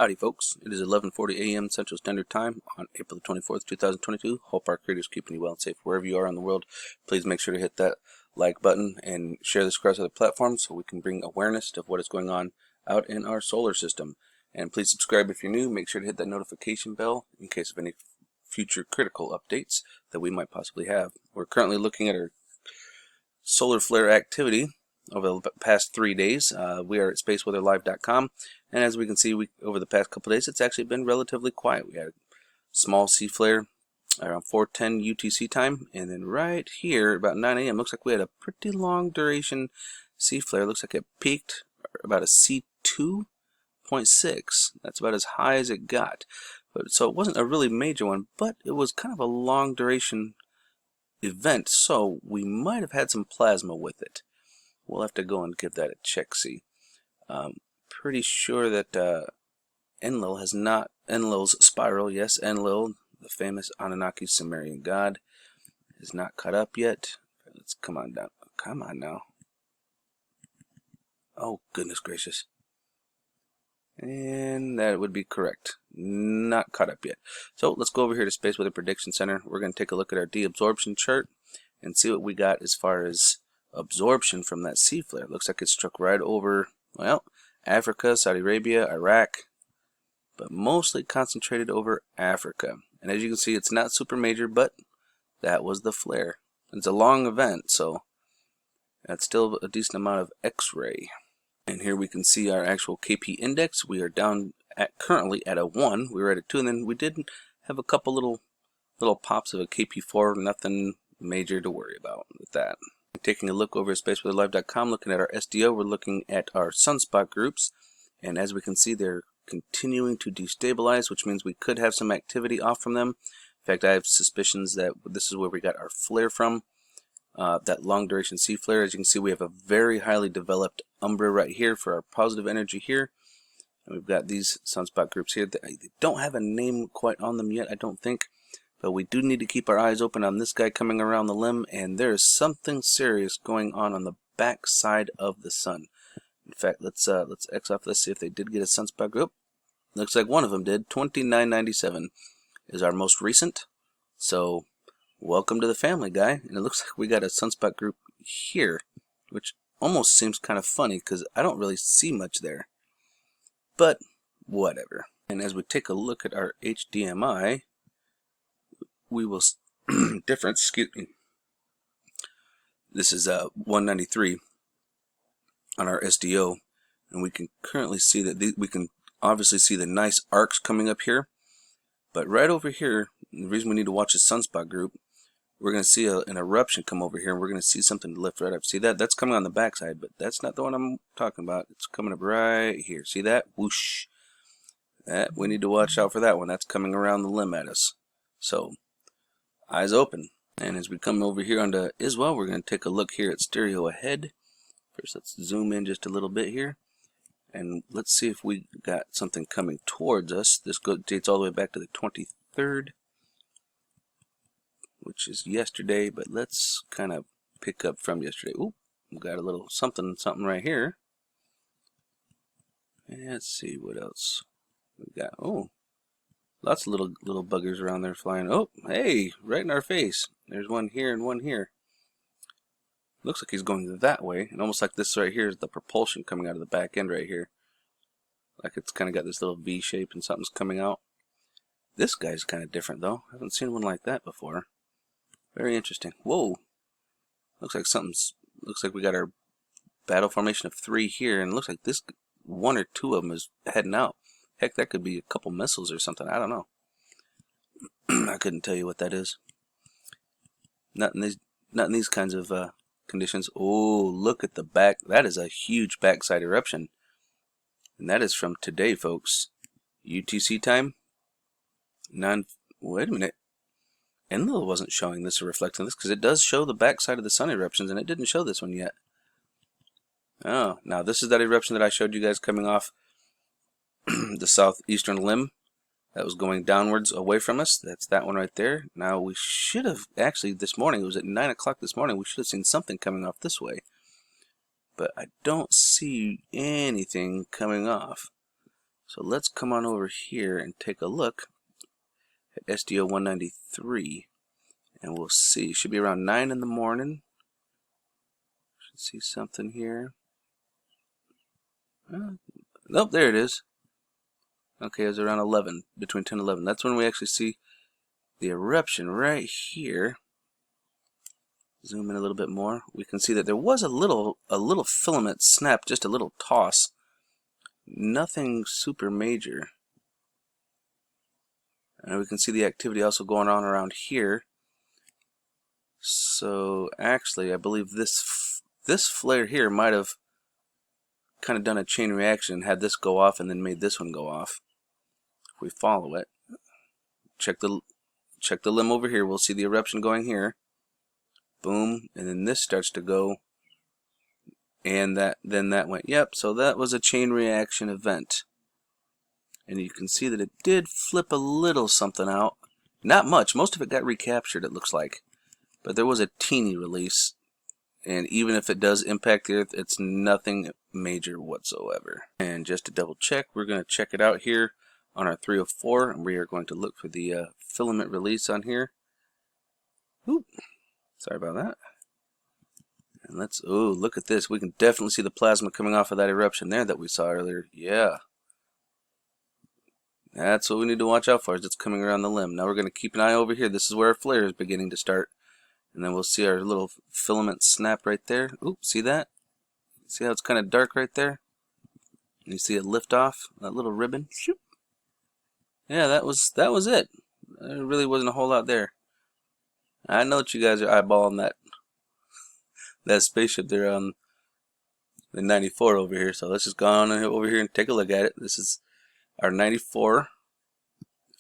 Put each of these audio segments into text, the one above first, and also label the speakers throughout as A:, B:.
A: Howdy folks, it is 11:40 a.m. Central Standard Time on April the 24th, 2022. Hope our creators keeping you well and safe wherever you are in the world. Please make sure to hit that like button and share this across other platforms so we can bring awareness to what is going on out in our solar system. And please subscribe if you're new. Make sure to hit that notification bell in case of any future critical updates that we might possibly have. We're currently looking at our solar flare activity over the past 3 days. We are at spaceweatherlive.com, and as we can see, over the past couple days, it's actually been relatively quiet. We had a small C flare around 4:10 UTC time, and then right here about 9 a.m. looks like we had a pretty long duration C flare. Looks like it peaked about a C2.6. That's about as high as it got. So it wasn't a really major one, but it was kind of a long duration event, so we might have had some plasma with it. We'll have to go and give that a check-see. Pretty sure that Enlil has not, Enlil's spiral, yes, Enlil, the famous Anunnaki Sumerian god, is not caught up yet. Let's come on down. Come on now. Oh, goodness gracious. And that would be correct. Not caught up yet. So let's go over here to Space Weather Prediction Center. We're going to take a look at our deabsorption chart and see what we got as far as absorption from that C flare. Looks like it struck right over, well, Africa, Saudi Arabia, Iraq, but mostly concentrated over Africa. And as you can see, it's not super major, but that was the flare. It's a long event, so that's still a decent amount of X-ray. And here we can see our actual KP index. We are down at currently at a 1. We were at a 2, and then we did have a couple little pops of a KP4. Nothing major to worry about with that. Taking a look over at spaceweatherlive.com, looking at our SDO, we're looking at our sunspot groups, and as we can see, they're continuing to destabilize, which means we could have some activity off from them. In fact, I have suspicions that this is where we got our flare from, that long duration C flare. As you can see, we have a very highly developed umbra right here for our positive energy here, and we've got these sunspot groups here. They don't have a name quite on them yet, I don't think. But we do need to keep our eyes open on this guy coming around the limb, and there is something serious going on the back side of the sun. In fact, let's X off this, see if they did get a sunspot group. Looks like one of them did. 2997 is our most recent. So welcome to the family, guy. And it looks like we got a sunspot group here, which almost seems kind of funny because I don't really see much there. But whatever. And as we take a look at our HDMI, we will difference, excuse me. This is 193 on our SDO, and we can currently see that we can obviously see the nice arcs coming up here. But right over here, the reason we need to watch the sunspot group, we're going to see an eruption come over here, and we're going to see something lift right up. See that? That's coming on the backside, but that's not the one I'm talking about. It's coming up right here. See that? Whoosh. That we need to watch out for that one. That's coming around the limb at us. So eyes open. And as we come over here onto Iswell, we're going to take a look here at stereo ahead. First, let's zoom in just a little bit here, and let's see if we got something coming towards us. This dates all the way back to the 23rd, which is yesterday, but let's kind of pick up from yesterday. Ooh, we got a little something right here. And let's see what else we got. Oh, lots of little buggers around there flying. Oh, hey, right in our face. There's one here and one here. Looks like he's going that way, and almost like this right here is the propulsion coming out of the back end right here. Like it's kind of got this little V shape and something's coming out. This guy's kind of different though. I haven't seen one like that before. Very interesting. Whoa. Looks like we got our battle formation of 3 here, and it looks like this one or two of them is heading out. Heck, that could be a couple missiles or something. I don't know. I couldn't tell you what that is. Not in these kinds of conditions. Oh, look at the back. That is a huge backside eruption. And that is from today, folks. UTC time. Wait a minute. Enlil wasn't showing this or reflecting this because it does show the backside of the sun eruptions, and it didn't show this one yet. Oh, now this is that eruption that I showed you guys coming off the southeastern limb that was going downwards away from us. That's that one right there. Now we should have actually this morning, it was at 9 o'clock this morning, we should have seen something coming off this way, but I don't see anything coming off. So let's come on over here and take a look at SDO 193, and we'll see. It should be around 9 in the morning. Should see something here. Nope, there it is. Okay, it was around 11, between 10 and 11. That's when we actually see the eruption right here. Zoom in a little bit more. We can see that there was a little filament snap, just a little toss. Nothing super major. And we can see the activity also going on around here. So actually, I believe this flare here might have kind of done a chain reaction, had this go off and then made this one go off. If we follow it, check the limb over here, we'll see the eruption going here. Boom, and then this starts to go, and then that went. Yep, so that was a chain reaction event. And you can see that it did flip a little something out. Not much, most of it got recaptured, it looks like. But there was a teeny release. And even if it does impact the Earth, it's nothing major whatsoever. And just to double check, we're going to check it out here on our 304, and we are going to look for the filament release on here. Oop, sorry about that. And let's, oh, look at this. We can definitely see the plasma coming off of that eruption there that we saw earlier. Yeah. That's what we need to watch out for, is it's coming around the limb. Now we're going to keep an eye over here. This is where our flare is beginning to start. And then we'll see our little filament snap right there. Oop, see that? See how it's kind of dark right there? And you see it lift off, that little ribbon? Shoop. Yeah, that was it. There really wasn't a whole lot there. I know that you guys are eyeballing that spaceship there on the 94 over here. So let's just go on over here and take a look at it. This is our 94,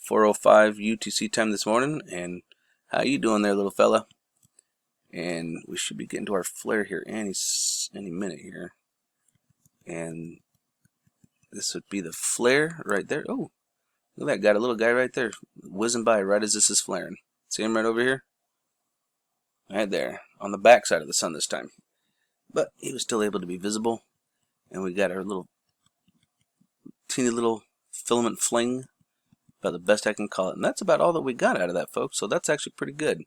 A: 4:05 UTC time this morning. And how you doing there, little fella? And we should be getting to our flare here any minute here. And this would be the flare right there. Oh, look at that guy, a little guy right there, whizzing by right as this is flaring. See him right over here? Right there, on the back side of the sun this time. But he was still able to be visible. And we got our little teeny little filament fling, about the best I can call it. And that's about all that we got out of that, folks. So that's actually pretty good.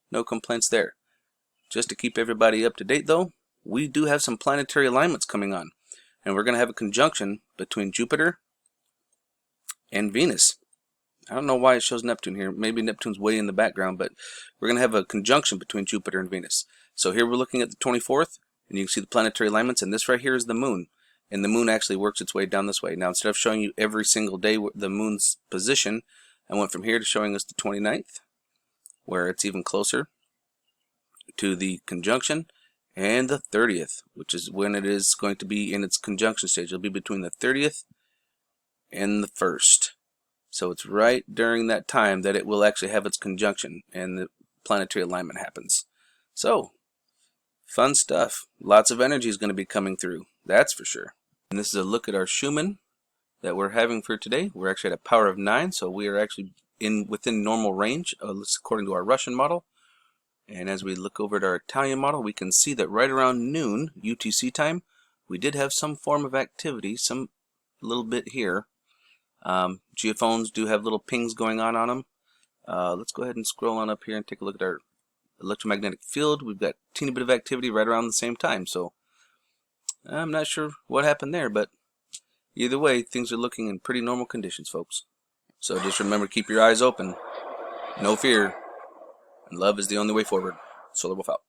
A: No complaints there. Just to keep everybody up to date, though, we do have some planetary alignments coming on. And we're going to have a conjunction between Jupiter and Venus. I don't know why it shows Neptune here. Maybe Neptune's way in the background, but we're going to have a conjunction between Jupiter and Venus. So here we're looking at the 24th, and you can see the planetary alignments, and this right here is the moon. And the moon actually works its way down this way. Now, instead of showing you every single day the moon's position, I went from here to showing us the 29th, where it's even closer to the conjunction, and the 30th, which is when it is going to be in its conjunction stage. It'll be between the 30th and the 1st. So it's right during that time that it will actually have its conjunction and the planetary alignment happens. So, fun stuff. Lots of energy is going to be coming through, that's for sure. And this is a look at our Schumann that we're having for today. We're actually at a power of 9, so we are actually within normal range, according to our Russian model. And as we look over at our Italian model, we can see that right around noon UTC time, we did have some form of activity, some little bit here. Geophones do have little pings going on them. Let's go ahead and scroll on up here and take a look at our electromagnetic field. We've got a teeny bit of activity right around the same time. So I'm not sure what happened there, but either way, things are looking in pretty normal conditions, folks. So just remember, keep your eyes open. No fear. And love is the only way forward. Solar Wolf out.